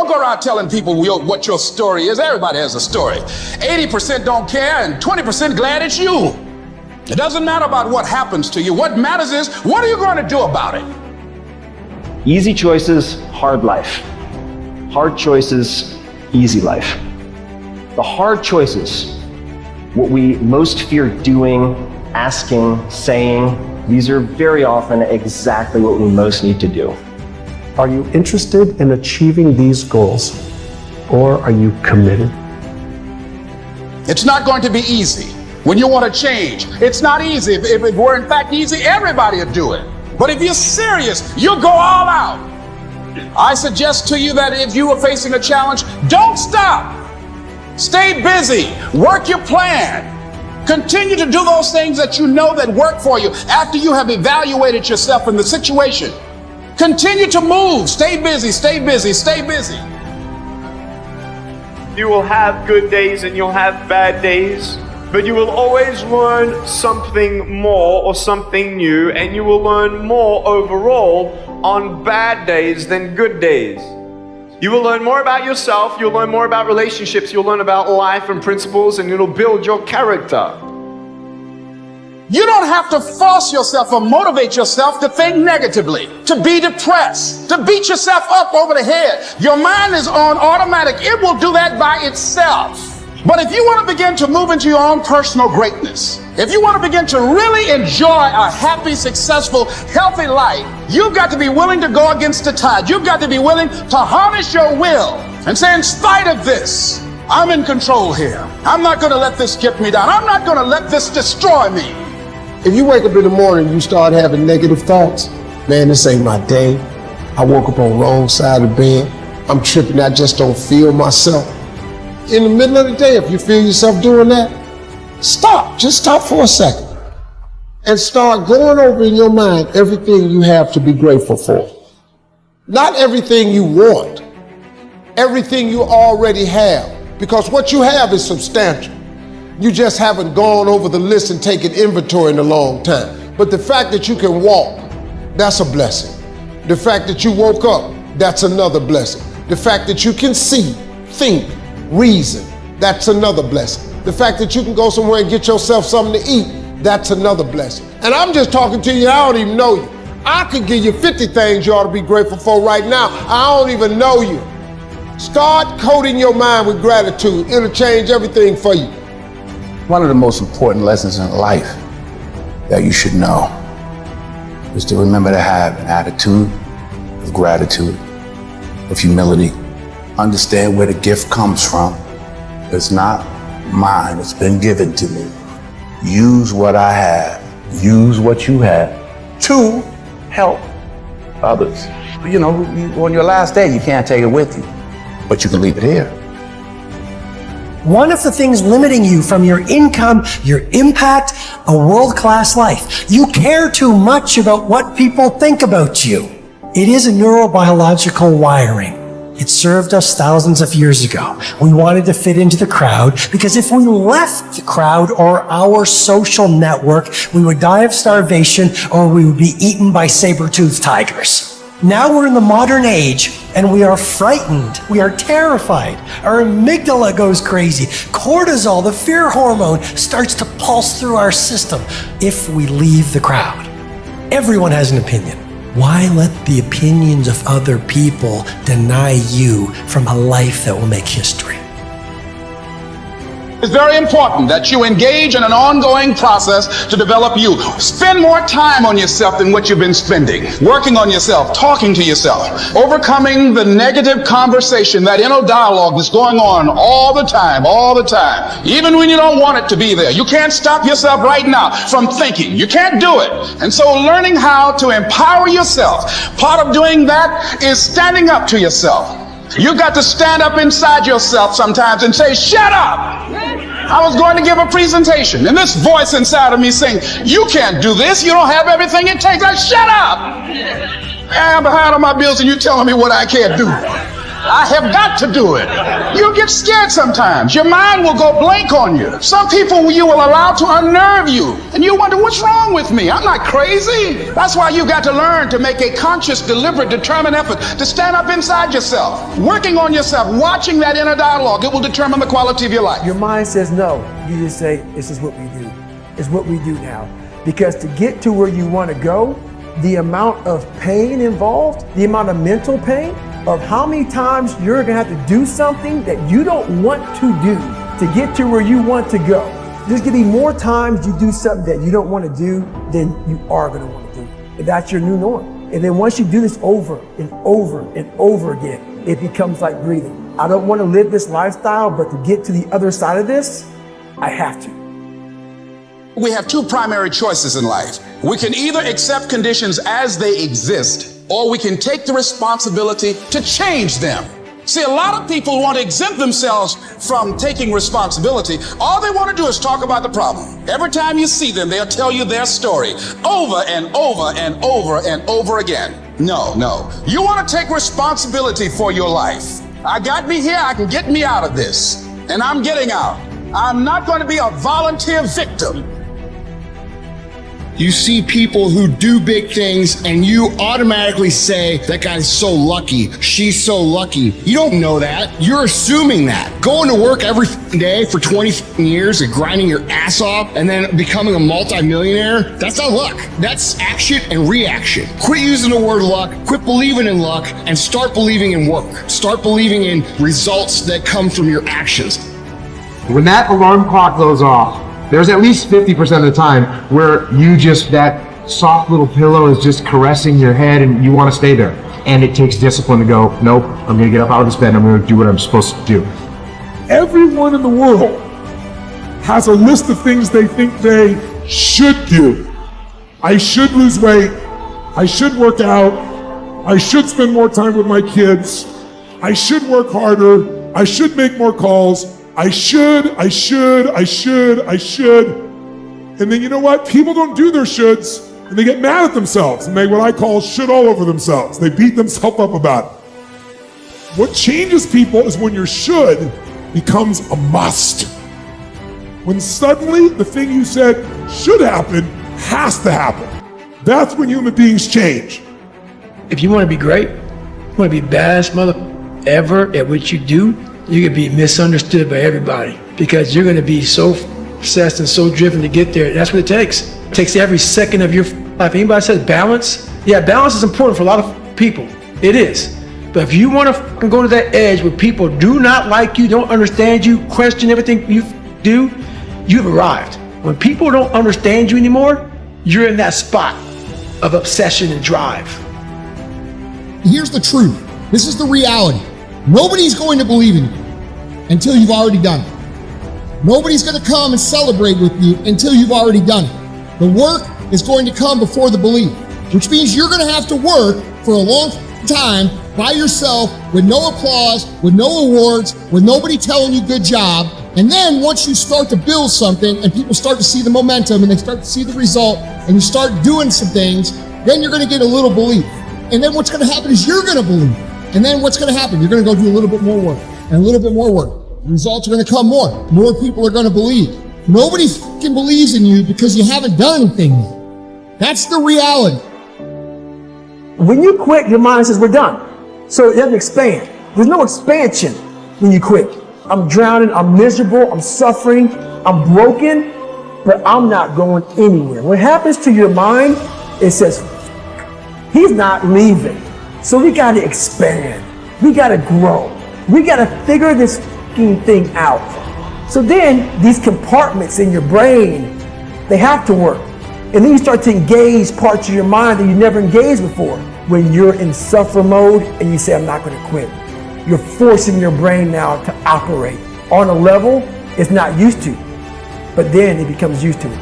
Don't go around telling people what your story is. Everybody has a story. 80% don't care and 20% glad it's you. It doesn't matter about what happens to you. What matters is, what are you going to do about it? Easy choices, hard life. Hard choices, easy life. The hard choices, what we most fear doing, asking, saying, these are very often exactly what we most need to do. Are you interested in achieving these goals, or are you committed? It's not going to be easy. When you want to change, it's not easy. If it were in fact easy, everybody would do it. But if you're serious, you'll go all out. I suggest to you that if you are facing a challenge, don't stop. Stay busy. Work your plan. Continue to do those things that you know that work for you after you have evaluated yourself in the situation. Continue to move. Stay busy, stay busy, stay busy. You will have good days and you'll have bad days, but you will always learn something more or something new, and you will learn more overall on bad days than good days. You will learn more about yourself, you'll learn more about relationships, you'll learn about life and principles, and it'll build your character. You don't have to force yourself or motivate yourself to think negatively, to be depressed, to beat yourself up over the head. Your mind is on automatic. It will do that by itself. But if you want to begin to move into your own personal greatness, if you want to begin to really enjoy a happy, successful, healthy life, you've got to be willing to go against the tide. You've got to be willing to harness your will and say, in spite of this, I'm in control here. I'm not going to let this get me down. I'm not going to let this destroy me. If you wake up in the morning and you start having negative thoughts, man, this ain't my day. I woke up on the wrong side of the bed. I'm tripping, I just don't feel myself. In the middle of the day, if you feel yourself doing that, stop. Just stop for a second and start going over in your mind everything you have to be grateful for. Not everything you want, everything you already have, because what you have is substantial. You just haven't gone over the list and taken inventory in a long time. But the fact that you can walk, that's a blessing. The fact that you woke up, that's another blessing. The fact that you can see, think, reason, that's another blessing. The fact that you can go somewhere and get yourself something to eat, that's another blessing. And I'm just talking to you, I don't even know you. I could give you 50 things you ought to be grateful for right now. I don't even know you. Start coating your mind with gratitude. It'll change everything for you. One of the most important lessons in life that you should know is to remember to have an attitude of gratitude, of humility. Understand where the gift comes from. It's not mine, it's been given to me. Use what I have, use what you have to help others. You know, on your last day, you can't take it with you, but you can leave it here. One of the things limiting you from your income, your impact, a world-class life. You care too much about what people think about you. It is a neurobiological wiring. It served us thousands of years ago. We wanted to fit into the crowd because if we left the crowd or our social network, we would die of starvation or we would be eaten by saber-toothed tigers. Now we're in the modern age and we are frightened. We are terrified. Our amygdala goes crazy. Cortisol, the fear hormone, starts to pulse through our system if we leave the crowd. Everyone has an opinion. Why let the opinions of other people deny you from a life that will make history? It's very important that you engage in an ongoing process to develop you. Spend more time on yourself than what you've been spending. Working on yourself, talking to yourself, overcoming the negative conversation, that inner dialogue that's going on all the time, even when you don't want it to be there. You can't stop yourself right now from thinking. You can't do it. And so learning how to empower yourself, part of doing that is standing up to yourself. You've got to stand up inside yourself sometimes and say, shut up. I was going to give a presentation and this voice inside of me saying, you can't do this. You don't have everything it takes. Shut up. I'm behind on my bills and you're telling me what I can't do. I have got to do it. You get scared sometimes. Your mind will go blank on you. Some people you will allow to unnerve you. And you wonder, what's wrong with me? I'm not crazy. That's why you've got to learn to make a conscious, deliberate, determined effort to stand up inside yourself. Working on yourself, watching that inner dialogue, it will determine the quality of your life. Your mind says no. You just say, this is what we do. It's what we do now. Because to get to where you want to go, the amount of pain involved, the amount of mental pain, of how many times you're gonna have to do something that you don't want to do to get to where you want to go. There's gonna be more times you do something that you don't want to do than you are gonna want to do. And that's your new norm. And then once you do this over and over and over again, it becomes like breathing. I don't want to live this lifestyle, but to get to the other side of this, I have to. We have two primary choices in life. We can either accept conditions as they exist, or we can take the responsibility to change them. See, a lot of people want to exempt themselves from taking responsibility. All they want to do is talk about the problem. Every time you see them, they'll tell you their story over and over and over and over again. No. You want to take responsibility for your life. I got me here, I can get me out of this. And I'm getting out. I'm not going to be a volunteer victim. You see people who do big things and you automatically say, that guy's so lucky, she's so lucky. You don't know that. You're assuming that. Going to work every day for 20 years and grinding your ass off and then becoming a multimillionaire, that's not luck. That's action and reaction. Quit using the word luck, quit believing in luck, and start believing in work. Start believing in results that come from your actions. When that alarm clock goes off, there's at least 50% of the time where that soft little pillow is just caressing your head and you want to stay there. And it takes discipline to go, nope, I'm going to get up out of this bed and I'm going to do what I'm supposed to do. Everyone in the world has a list of things they think they should do. I should lose weight. I should work out. I should spend more time with my kids. I should work harder. I should make more calls. I should. And then you know what? People don't do their shoulds and they get mad at themselves and they what I call should all over themselves. They beat themselves up about it. What changes people is when your should becomes a must. When suddenly the thing you said should happen has to happen. That's when human beings change. If you want to be great, you want to be best mother ever at what you do, you're going to be misunderstood by everybody because you're going to be so obsessed and so driven to get there. That's what it takes. It takes every second of your life. Anybody says balance? Yeah, balance is important for a lot of people. It is. But if you want to go to that edge where people do not like you, don't understand you, question everything you do, you've arrived. When people don't understand you anymore, you're in that spot of obsession and drive. Here's the truth. This is the reality. Nobody's going to believe in you until you've already done it. Nobody's going to come and celebrate with you until you've already done it. The work is going to come before the belief, which means you're going to have to work for a long time by yourself with no applause, with no awards, with nobody telling you good job. And then once you start to build something and people start to see the momentum and they start to see the result and you start doing some things, then you're going to get a little belief. And then what's going to happen is you're going to believe. And then what's going to happen? You're going to go do a little bit more work and a little bit more work. The results are going to come more. More people are going to believe. Nobody fucking believes in you because you haven't done anything yet. That's the reality. When you quit, your mind says, we're done. So it doesn't expand. There's no expansion when you quit. I'm drowning, I'm miserable, I'm suffering, I'm broken, but I'm not going anywhere. What happens to your mind, it says, he's not leaving. So we got to expand. We got to grow. We got to figure this thing out. So then these compartments in your brain, they have to work. And then you start to engage parts of your mind that you never engaged before. When you're in suffer mode and you say, I'm not going to quit. You're forcing your brain now to operate on a level it's not used to. But then it becomes used to it.